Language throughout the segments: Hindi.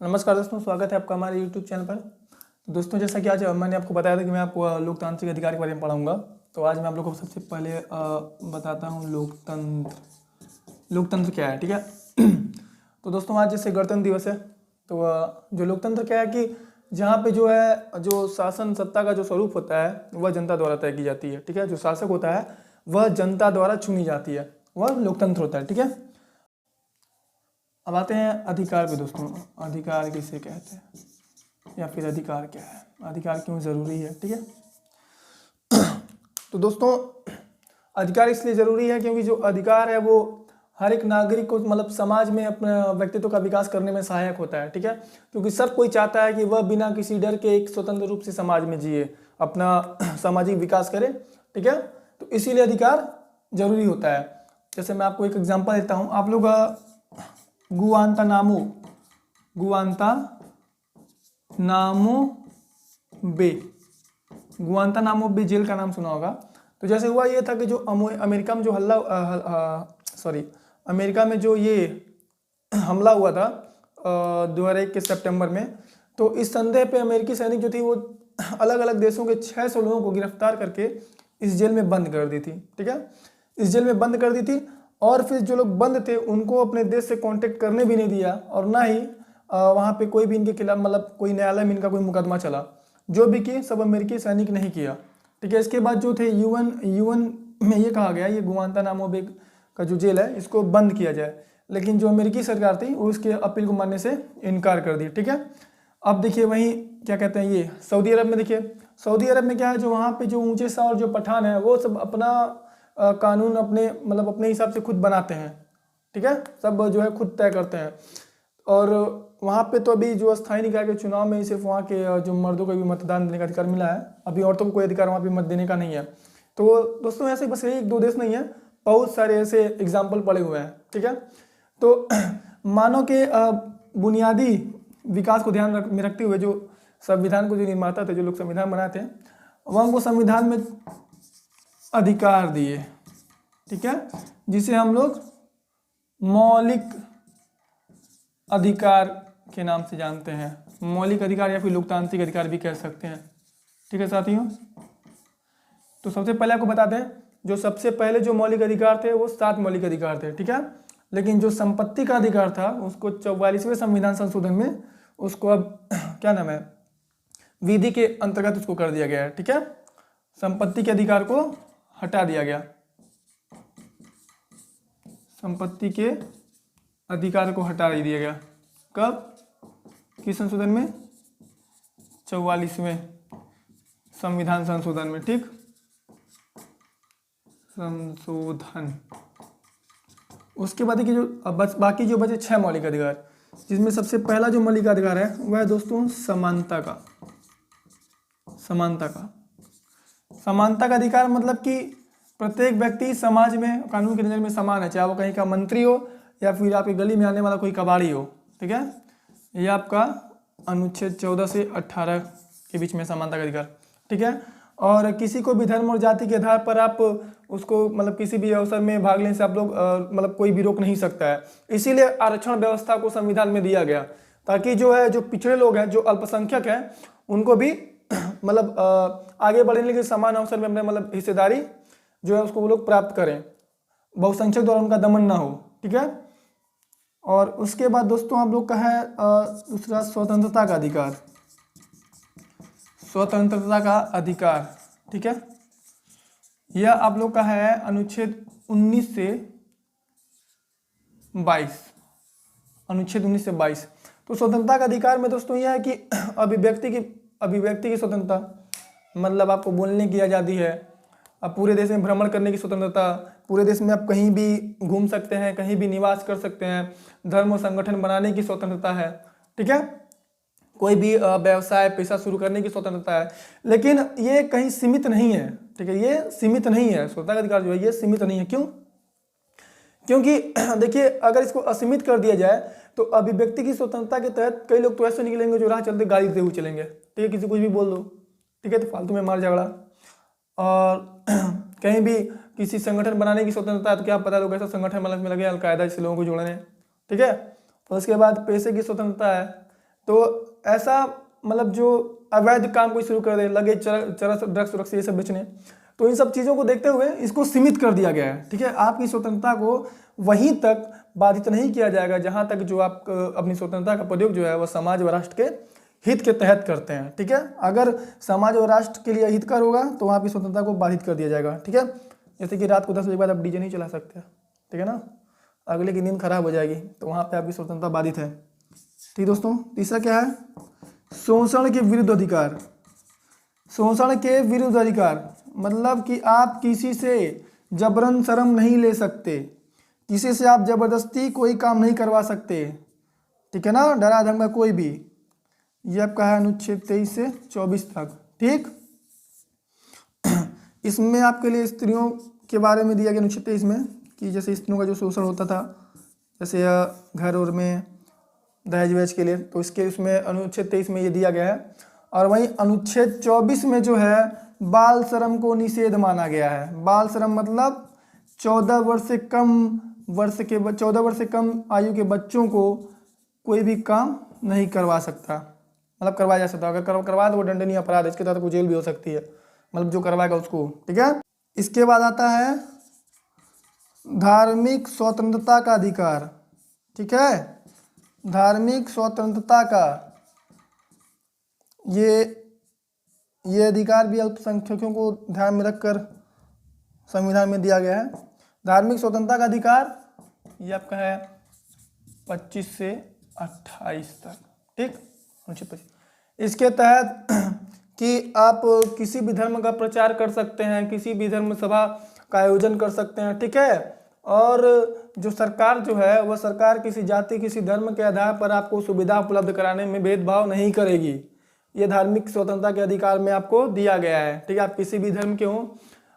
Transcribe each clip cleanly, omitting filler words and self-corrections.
नमस्कार दोस्तों, स्वागत है आपका हमारे YouTube चैनल पर। तो दोस्तों, जैसा कि आज मैंने आपको बताया था कि मैं आपको लोकतांत्रिक अधिकार के बारे में पढ़ाऊंगा। तो आज मैं आप लोगों को सबसे पहले बताता हूँ लोकतंत्र क्या है। ठीक है। तो दोस्तों, आज जैसे गणतंत्र दिवस है, तो जो लोकतंत्र क्या है कि जहाँ पे जो है जो शासन सत्ता का जो स्वरूप होता है वह जनता द्वारा तय की जाती है। ठीक है। जो शासक होता है वह जनता द्वारा चुनी जाती है, वह लोकतंत्र होता है। ठीक है। अब आते हैं अधिकार पे दोस्तों। अधिकार किसे कहते हैं या फिर अधिकार क्या है, अधिकार क्यों ज़रूरी है। ठीक है। तो दोस्तों, अधिकार इसलिए ज़रूरी है क्योंकि जो अधिकार है वो हर एक नागरिक को मतलब समाज में अपने व्यक्तित्व का विकास करने में सहायक होता है। ठीक है। क्योंकि सब कोई चाहता है कि वह बिना किसी डर के एक स्वतंत्र रूप से समाज में जिए, अपना सामाजिक विकास करे। ठीक है। तो इसीलिए अधिकार जरूरी होता है। जैसे मैं आपको एक एग्जांपल देता हूँ। आप लोग Guantanamo Bay Guantanamo Bay jail का नाम सुना होगा। तो जैसे हुआ ये था कि जो अमेरिका में जो अमेरिका में जो ये हमला हुआ था 2001 के सितंबर में, तो इस संदेह पे अमेरिकी सैनिक जो थी वो अलग अलग देशों के 600 लोगों को गिरफ्तार करके इस जेल में बंद कर दी थी। ठीक है। इस जेल में बंद कर दी थी और फिर जो लोग बंद थे उनको अपने देश से कांटेक्ट करने भी नहीं दिया, और ना ही वहाँ पे कोई भी इनके खिलाफ मतलब कोई न्यायालय में इनका कोई मुकदमा चला। जो भी किए सब अमेरिकी सैनिक नहीं किया। ठीक है। इसके बाद जो थे यूएन में ये कहा गया ये गुआंतानामो बे का जो जेल है इसको बंद किया जाए, लेकिन जो अमेरिकी सरकार थी वो उसके अपील को मानने से इनकार कर दी। ठीक है। अब देखिए वहीं क्या कहते हैं ये सऊदी अरब में। देखिए सऊदी अरब में क्या है, जो वहाँ पे जो ऊंचे शाह और जो पठान है वो सब अपना कानून अपने हिसाब से खुद बनाते हैं। ठीक है। सब जो है खुद तय करते हैं। और वहाँ पे तो अभी जो स्थायी निकाय के चुनाव में ही सिर्फ वहाँ के जो मर्दों को भी मतदान देने का अधिकार मिला है, अभी औरतों को कोई अधिकार वहाँ पे मत देने का नहीं है। तो दोस्तों, ऐसे बस एक दो देश नहीं है, बहुत सारे ऐसे एग्जाम्पल पड़े हुए हैं। ठीक है। तो मानव के बुनियादी विकास को ध्यान में रखते हुए जो संविधान को जो निर्माता थे, जो लोग संविधान बनाते हैं, वह हमको संविधान में अधिकार दिए। ठीक है। जिसे हम लोग मौलिक अधिकार के नाम से जानते हैं। मौलिक अधिकार या फिर लोकतांत्रिक अधिकार भी कह सकते हैं। ठीक है साथियों। तो सबसे पहले आपको बताते हैं, जो सबसे पहले जो मौलिक अधिकार थे वो 7 मौलिक अधिकार थे। ठीक है। लेकिन जो संपत्ति का अधिकार था उसको 44वें संविधान संशोधन में उसको अब क्या नाम है, विधि के अंतर्गत उसको कर दिया गया है। ठीक है। संपत्ति के अधिकार को हटा दिया गया। संपत्ति के अधिकार को हटा दिया गया। कब? किस संशोधन में? 44वें संविधान संशोधन में। ठीक, संशोधन। उसके बाद की जो बाकी जो बचे 6 मौलिक अधिकार, जिसमें सबसे पहला जो मौलिक अधिकार है वह है दोस्तों समानता का। समानता का अधिकार मतलब कि प्रत्येक व्यक्ति समाज में कानून की नज़र में समान है, चाहे वो कहीं का मंत्री हो या फिर आपकी गली में आने वाला कोई कबाड़ी हो। ठीक है। ये आपका अनुच्छेद 14 से 18 के बीच में समानता का अधिकार। ठीक है। और किसी को भी धर्म और जाति के आधार पर आप उसको मतलब किसी भी अवसर में भाग लेने से आप लोग मतलब कोई भी रोक नहीं सकता है। इसीलिए आरक्षण व्यवस्था को संविधान में दिया गया, ताकि जो है जो पिछड़े लोग हैं, जो अल्पसंख्यक हैं, उनको भी मतलब आगे बढ़ने के समान अवसर में अपने मतलब हिस्सेदारी जो है उसको वो लोग प्राप्त करें, बहुसंख्यक द्वारा उनका दमन ना हो। ठीक है। और उसके बाद दोस्तों आप लोग का है दूसरा स्वतंत्रता का अधिकार। स्वतंत्रता का अधिकार। ठीक है। यह आप लोग का है अनुच्छेद 19 से 22। अनुच्छेद 19 से 22। तो स्वतंत्रता का अधिकार में दोस्तों यह है कि अभिव्यक्ति की स्वतंत्रता, मतलब आपको बोलने की आज़ादी है, अब पूरे देश में भ्रमण करने की स्वतंत्रता, पूरे देश में आप कहीं भी घूम सकते हैं, कहीं भी निवास कर सकते हैं, धर्म और संगठन बनाने की स्वतंत्रता है। ठीक है। कोई भी व्यवसाय पेशा शुरू करने की स्वतंत्रता है। लेकिन ये कहीं सीमित नहीं है। ठीक है। ये सीमित नहीं है, स्वतंत्रता का अधिकार जो है ये सीमित नहीं है। क्यों? क्योंकि देखिए अगर इसको असीमित कर दिया जाए तो अभिव्यक्ति की स्वतंत्रता के तहत कई लोग तो ऐसे निकलेंगे जो राह चलते गाड़ी देते हुए चलेंगे। ठीक है। किसी कुछ भी बोल दो। ठीक है। तो फालतू में मार झगड़ा। और कहीं भी किसी संगठन बनाने की स्वतंत्रता है, तो क्या पता लोग ऐसा संगठन में लगे अलकायदा जैसे लोगों को जोड़ने। ठीक है। और उसके बाद पैसे की स्वतंत्रता है, तो ऐसा मतलब जो अवैध काम कोई शुरू कर दे, लगे चरस ड्रग्स वग्स ये सब बेचने, तो इन सब चीज़ों को देखते हुए इसको सीमित कर दिया गया है। ठीक है, आपकी स्वतंत्रता को वहीं तक बाधित नहीं किया जाएगा जहां तक जो आप अपनी स्वतंत्रता का प्रयोग जो है वह समाज व राष्ट्र के हित के तहत करते हैं। ठीक है, अगर समाज और राष्ट्र के लिए हितकर होगा तो वहाँ की स्वतंत्रता को बाधित कर दिया जाएगा। ठीक है, जैसे कि रात को 10 बजे के बाद आप डीजे नहीं चला सकते, ठीक है ना, अगले की नींद खराब हो जाएगी, तो वहाँ पे आपकी स्वतंत्रता बाधित है। ठीक दोस्तों, तीसरा क्या है, शोषण के विरुद्ध अधिकार। शोषण के विरुद्ध अधिकार मतलब कि आप किसी से जबरन शर्म नहीं ले सकते, किसी से आप जबरदस्ती कोई काम नहीं करवा सकते। ठीक है ना, डरा धमका कोई भी, ये आपका है अनुच्छेद 23 से 24 तक। ठीक, इसमें आपके लिए स्त्रियों के बारे में दिया गया अनुच्छेद 23 में कि जैसे स्त्रियों का जो शोषण होता था, जैसे घर और में दहेज वहेज के लिए, तो इसके उसमें अनुच्छेद 23 में ये दिया गया है। और वहीं अनुच्छेद 24 में जो है बाल श्रम को निषेध माना गया है। बाल श्रम मतलब 14 वर्ष से कम आयु के बच्चों को कोई भी काम नहीं करवा सकता, मतलब करवाया जा सकता, अगर करवा तो वो दंडनीय अपराध है, इसके तहत को जेल भी हो सकती है, मतलब जो करवाएगा उसको। ठीक है, इसके बाद आता है धार्मिक स्वतंत्रता का अधिकार। ठीक है, धार्मिक स्वतंत्रता का ये अधिकार भी अल्पसंख्यकों को ध्यान में रखकर संविधान में दिया गया है। धार्मिक स्वतंत्रता का अधिकार ये आपका है 25 से 28 तक। ठीक, इसके तहत कि आप किसी भी धर्म का प्रचार कर सकते हैं, किसी भी धर्म सभा का आयोजन कर सकते हैं। ठीक है, और जो सरकार जो है वह सरकार किसी जाति किसी धर्म के आधार पर आपको सुविधा उपलब्ध कराने में भेदभाव नहीं करेगी। ये धार्मिक स्वतंत्रता के अधिकार में आपको दिया गया है। ठीक है, आप किसी भी धर्म के हों,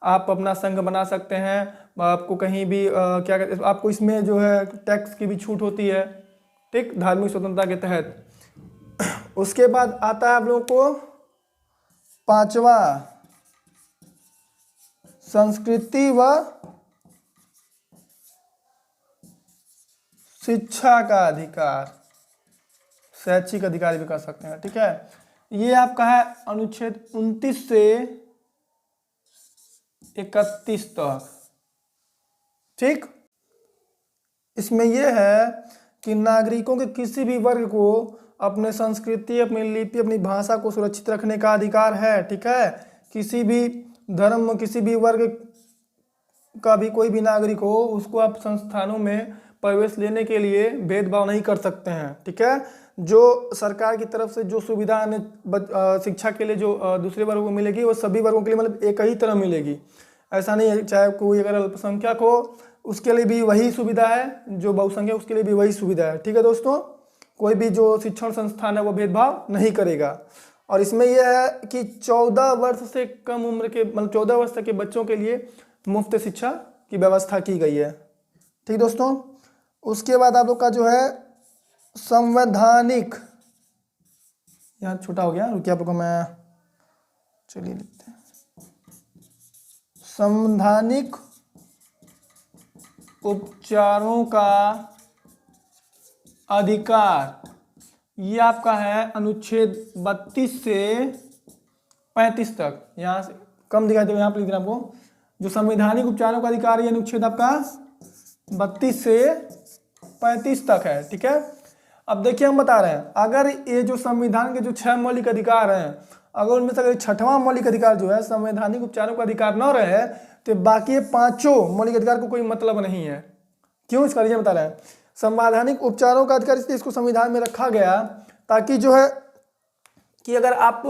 आप अपना संघ बना सकते हैं, आपको कहीं भी क्या कहते हैं, आपको इसमें जो है टैक्स की भी छूट होती है। ठीक, धार्मिक स्वतंत्रता के तहत। उसके बाद आता है आप लोगों को पांचवा, संस्कृति व शिक्षा का अधिकार, शैक्षिक अधिकार भी कर सकते हैं। ठीक है, ये आपका है अनुच्छेद 29 से 31 तक। ठीक, इसमें यह है कि नागरिकों के किसी भी वर्ग को अपने संस्कृति, अपनी लिपि, अपनी भाषा को सुरक्षित रखने का अधिकार है। ठीक है, किसी भी धर्म, किसी भी वर्ग का भी कोई भी नागरिक हो, उसको आप संस्थानों में प्रवेश लेने के लिए भेदभाव नहीं कर सकते हैं। ठीक है, जो सरकार की तरफ से जो सुविधा शिक्षा के लिए जो दूसरे वर्गों को मिलेगी वो सभी वर्गों के लिए मतलब एक ही तरह मिलेगी। ऐसा नहीं है, चाहे कोई अगर अल्पसंख्यक हो उसके लिए भी वही सुविधा है, जो बहुसंख्यक उसके लिए भी वही सुविधा है। ठीक है दोस्तों, कोई भी जो शिक्षण संस्थान है वो भेदभाव नहीं करेगा। और इसमें यह है कि 14 वर्ष से कम उम्र के मतलब 14 वर्ष तक के बच्चों के लिए मुफ्त शिक्षा की व्यवस्था की गई है। ठीक दोस्तों, उसके बाद आप लोग का जो है संवैधानिक, यहाँ छोटा हो गया, रुकिए आप लोग को मैं चलिए लिखते हैं, संवैधानिक उपचारों का अधिकार, ये आपका है अनुच्छेद 32 से 35 तक। यहाँ से कम दिखाई देगा, यहाँ पर लिख रहा आपको, जो संवैधानिक उपचारों का अधिकार ये अनुच्छेद आपका 32 से 35 तक है। ठीक है, अब देखिए हम बता रहे हैं, अगर ये जो संविधान के जो 6 मौलिक अधिकार हैं, अगर उनमें से अगर 6वां मौलिक अधिकार जो है संवैधानिक उपचारों का अधिकार न रहे तो बाकी 5 मौलिक अधिकार को कोई मतलब नहीं है। क्यों, इसका रीजन बता रहे हैं। संवैधानिक उपचारों का अधिकार इसलिए इसको संविधान में रखा गया ताकि जो है कि अगर आप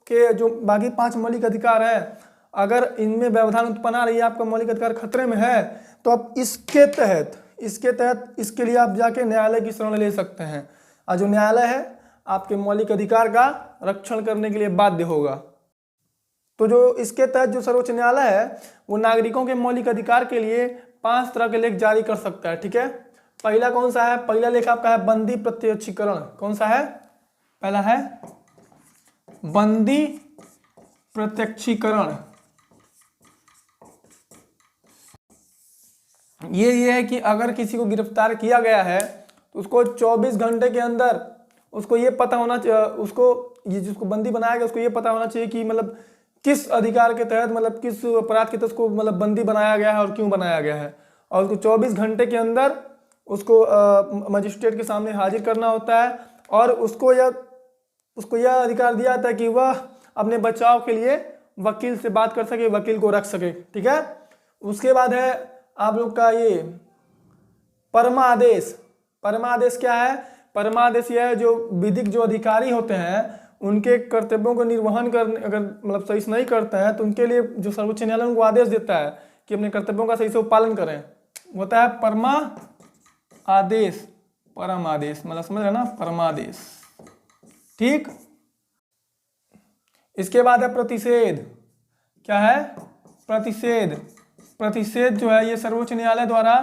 के जो बाकी 5 मौलिक अधिकार हैं, अगर इनमें व्यवधान उत्पन्न आ रही है, आपका मौलिक अधिकार खतरे में है, तो आप इसके तहत इसके लिए आप जाके न्यायालय की शरण ले सकते हैं, और जो न्यायालय है आपके मौलिक अधिकार का रक्षण करने के लिए बाध्य होगा। तो जो इसके तहत जो सर्वोच्च न्यायालय है वो नागरिकों के मौलिक अधिकार के लिए 5 तरह के लेख जारी कर सकता है। ठीक है, पहला कौन सा है, पहला लेख आपका है बंदी प्रत्यक्षीकरण। कौन सा है, पहला है बंदी प्रत्यक्षीकरण। ये है कि अगर किसी को गिरफ्तार किया गया है तो उसको 24 घंटे के अंदर उसको ये पता होना ये जिसको बंदी बनाया गया उसको ये पता होना चाहिए कि मतलब किस अधिकार के तहत, मतलब किस अपराध के तहत उसको मतलब बंदी बनाया गया है और क्यों बनाया गया है। और उसको 24 घंटे के अंदर उसको मजिस्ट्रेट के सामने हाजिर करना होता है और उसको यह अधिकार दिया जाता है कि वह अपने बचाव के लिए वकील से बात कर सके, वकील को रख सके। ठीक है। उसके बाद है आप लोग का ये परमादेश। परमादेश क्या है? परमादेश यह है जो विधिक जो अधिकारी होते हैं उनके कर्तव्यों को निर्वहन करने अगर मतलब सही से नहीं करते हैं तो उनके लिए जो सर्वोच्च न्यायालय उनको आदेश देता है कि अपने कर्तव्यों का सही से पालन करें, होता है परमा आदेश। परम आदेश मतलब समझ रहे ना, परमादेश। ठीक। इसके बाद है प्रतिषेध। क्या है? प्रतिषेध। प्रतिषेध जो है ये सर्वोच्च न्यायालय द्वारा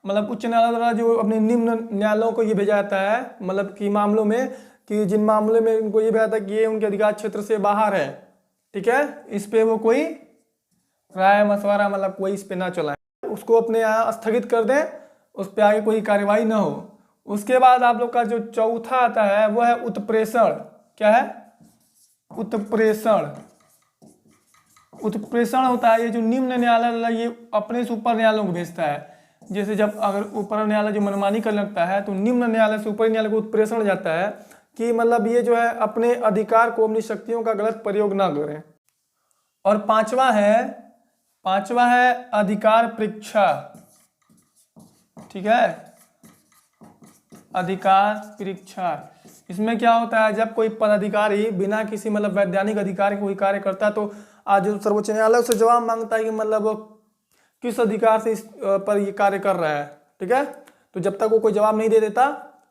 मतलब उच्च न्यायालय द्वारा जो अपने निम्न न्यायालयों को ये भेजा जाता है, मतलब कि मामलों में कि जिन मामले में उनको ये भेजा जाता है कि ये उनके अधिकार क्षेत्र से बाहर है। ठीक है। इस पे वो कोई राय मशवरा मतलब कोई इस पे ना चलाए, उसको अपने यहाँ स्थगित कर दें, उस पर आगे कोई कार्यवाही ना हो। उसके बाद आप लोग का जो चौथा आता है वो है उत्प्रेषण। क्या है? उत्प्रेषण। उत्प्रेषण होता है ये जो निम्न न्यायालय ये अपने से ऊपर न्यायालयों को भेजता है। जैसे जब अगर ऊपर न्यायालय जो मनमानी करने लगता है तो निम्न न्यायालय से ऊपर न्यायालय को उत्प्रेषण जाता है कि मतलब ये जो है अपने अधिकार को, अपनी शक्तियों का गलत प्रयोग ना करें। और पांचवा है अधिकार परीक्षा। ठीक है। अधिकार परीक्षा। इसमें क्या होता है, जब कोई पदाधिकारी बिना किसी मतलब वैधानिक अधिकार के कोई कार्य करता है तो आज सर्वोच्च न्यायालय से जवाब मांगता है कि मतलब वो किस अधिकार से इस पर ये कार्य कर रहा है। ठीक है। तो जब तक वो कोई जवाब नहीं दे देता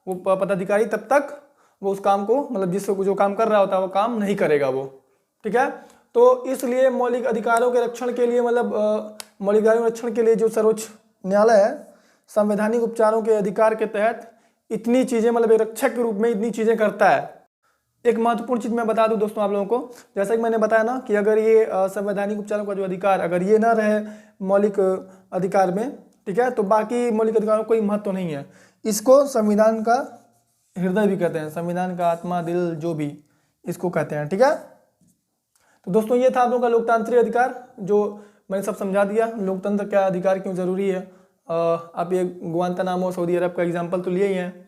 वो पदाधिकारी, तब तक वो उस काम को मतलब जिससे जो काम कर रहा होता है वो काम नहीं करेगा वो। ठीक है। तो इसलिए मौलिक अधिकारों के रक्षण के लिए मतलब मौलिक अधिकारों के रक्षण के लिए जो सर्वोच्च न्यायालय है संवैधानिक उपचारों के अधिकार के तहत इतनी चीजें मतलब एक रक्षक के रूप में इतनी चीजें करता है। एक महत्वपूर्ण चीज मैं बता दूं दोस्तों आप लोगों को, जैसा कि मैंने बताया ना कि अगर ये संवैधानिक उपचारों का जो अधिकार अगर ये ना रहे मौलिक अधिकार में, ठीक है, तो बाकी मौलिक अधिकारों को कोई महत्व नहीं है। इसको संविधान का हृदय भी कहते हैं, संविधान का आत्मा, दिल, जो भी इसको कहते हैं। ठीक है। तो दोस्तों ये था आप लोगों का लोकतांत्रिक अधिकार, जो मैंने सब समझा दिया। लोकतंत्र क्या, अधिकार क्यों जरूरी है। आप ये गुआंतानामो सऊदी अरब का एग्जाम्पल तो लिए ही हैं,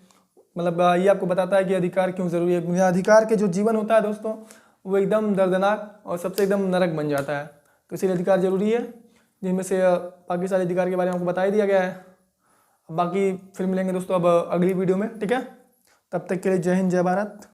मतलब ये आपको बताता है कि अधिकार क्यों जरूरी है। बिना अधिकार के जो जीवन होता है दोस्तों वो एकदम दर्दनाक और सबसे एकदम नरक बन जाता है। तो इसीलिए अधिकार जरूरी है, जिनमें से बाकी सारे अधिकार के बारे में आपको बता ही दिया गया है। बाकी फिर मिलेंगे दोस्तों अब अगली वीडियो में। ठीक है। तब तक के लिए जय हिंद, जय भारत।